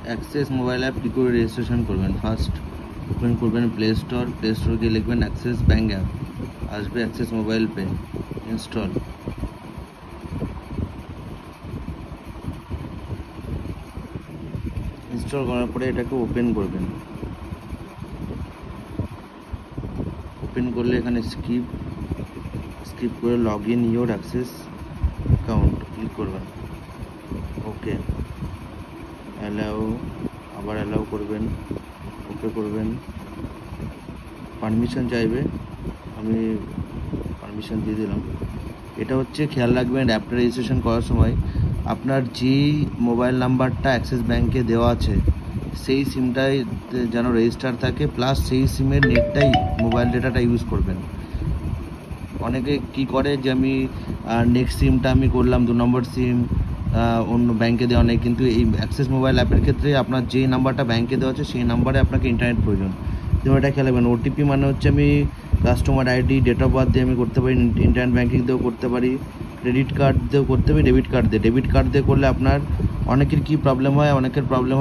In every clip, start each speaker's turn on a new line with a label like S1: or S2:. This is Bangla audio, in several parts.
S1: অ্যাক্সেস মোবাইল অ্যাপ কী করে রেজিস্ট্রেশন করবেন। ফার্স্ট ওপেন করবেন প্লে স্টোর গিয়ে লিখবেন অ্যাক্সেস ব্যাঙ্ক অ্যাপ, আসবে অ্যাক্সেস মোবাইল পে। ইনস্টল করার পরে এটাকে ওপেন করবেন। ওপেন করলে এখানে স্কিপ করে log in your access account click করবেন। ওকে, আবার অ্যালাউ করবেন, ওকে করবেন। পারমিশন চাইবে, আমি পারমিশন দিয়ে দিলাম। এটা হচ্ছে খেয়াল রাখবেন অ্যাপটা রেজিস্ট্রেশন করার সময় আপনার যেই মোবাইল নাম্বারটা অ্যাক্সিস ব্যাঙ্কে দেওয়া আছে সেই সিমটাই যেন রেজিস্টার থাকে, প্লাস সেই সিমের নেটটাই মোবাইল ডেটাটা ইউজ করবেন। অনেকে কি করে যে আমি নেক্সট সিমটা আমি করলাম 2 নম্বর সিম অন্য ব্যাঙ্কে দেওয়া নেই, কিন্তু এই অ্যাক্সেস মোবাইল অ্যাপের ক্ষেত্রে আপনার যেই নাম্বারটা ব্যাঙ্কে দেওয়া আছে সেই নাম্বারে আপনাকে ইন্টারনেট প্রয়োজন। যেমন এটা খেয়াল রাখবেন, ওটিপি মানে হচ্ছে আমি customer ID, date of birth দিয়ে আমি করতে পারি, ইন্টারনেট ব্যাঙ্কিং দিয়েও করতে পারি, ক্রেডিট কার্ড দিয়েও করতে পারি, ডেবিট কার্ড দিয়ে করলে আপনার অনেকের কী প্রবলেম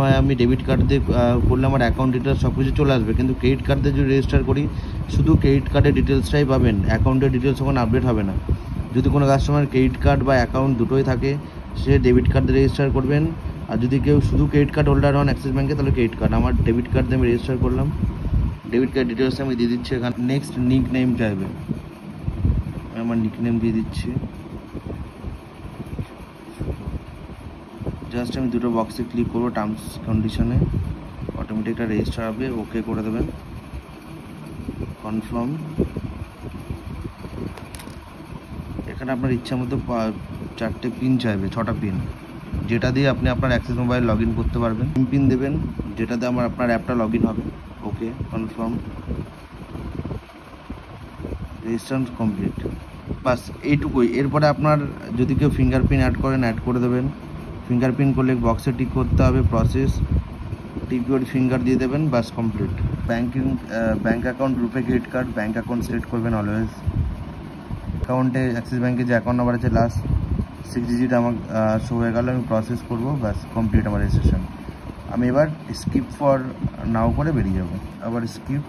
S1: হয়, আমি ডেবিট কার্ড দিয়ে করলে আমার অ্যাকাউন্ট ডিটেলস সব কিছু চলে আসবে, কিন্তু ক্রেডিট কার্ড দিয়ে যদি রেজিস্টার করি শুধু ক্রেডিট কার্ডের ডিটেলসটাই পাবেন, অ্যাকাউন্টের ডিটেলস ওখানে আপডেট হবে না। যদি কোনো কাস্টমার ক্রেডিট কার্ড বা অ্যাকাউন্ট দুটোই থাকে সে ডেবিট কার্ড দিয়ে রেজিস্টার করবেন, আর যদি কেউ শুধু ক্রেডিট কার্ড হোল্ডার হন অ্যাক্সিস ব্যাঙ্কে তাহলে ক্রেডিট কার্ড। আমার ডেবিট কার্ড দিয়ে আমি রেজিস্টার করলাম, ডেবিট কার্ড ডিটেলস আমি দিয়ে দিচ্ছি এখানে। নেক্সট নিক নেম চাইবে, আমার নিক নেম দিয়ে দিচ্ছি। জাস্ট আমি দুটো বক্সে ক্লিক করবো, টার্মস কন্ডিশনে অটোমেটিকটা রেজিস্টার হবে, ওকে করে দেবেন, কনফার্ম। এখানে আপনার ইচ্ছা মতো 4টে পিন চাইবে, 6টা পিন, যেটা দিয়ে আপনি আপনার অ্যাক্সেস মোবাইল লগ ইন করতে পারবেন। পিন দেবেন যেটাতে আপনার অ্যাপটা লগ ইন হবে। ওকে, কনফার্ম, রেজিস্ট্রেশন কমপ্লিট। বাস এইটুকুই। এরপরে আপনার যদি কেউ ফিঙ্গারপ্রিন্ট অ্যাড করেন অ্যাড করে দেবেন। ফিঙ্গারপ্রিন্ট করলে বক্সে টিক করতে হবে, প্রসেস, টিক করে ফিঙ্গার দিয়ে দেবেন, বাস complete. Bank account, RuPay credit card, bank account select করবেন অলওয়েজ। অ্যাকাউন্টে অ্যাক্সিস ব্যাঙ্কে যে অ্যাকাউন্ট নাম্বার আছে লাস্ট 6 ডিজিট আমার শো হয়ে গেল, আমি প্রসেস করবো, ব্যাস কমপ্লিট আমার রেজিস্ট্রেশন। আমি এবার স্কিপ ফর নাও করে বেরিয়ে যাব, আবার স্কিপ।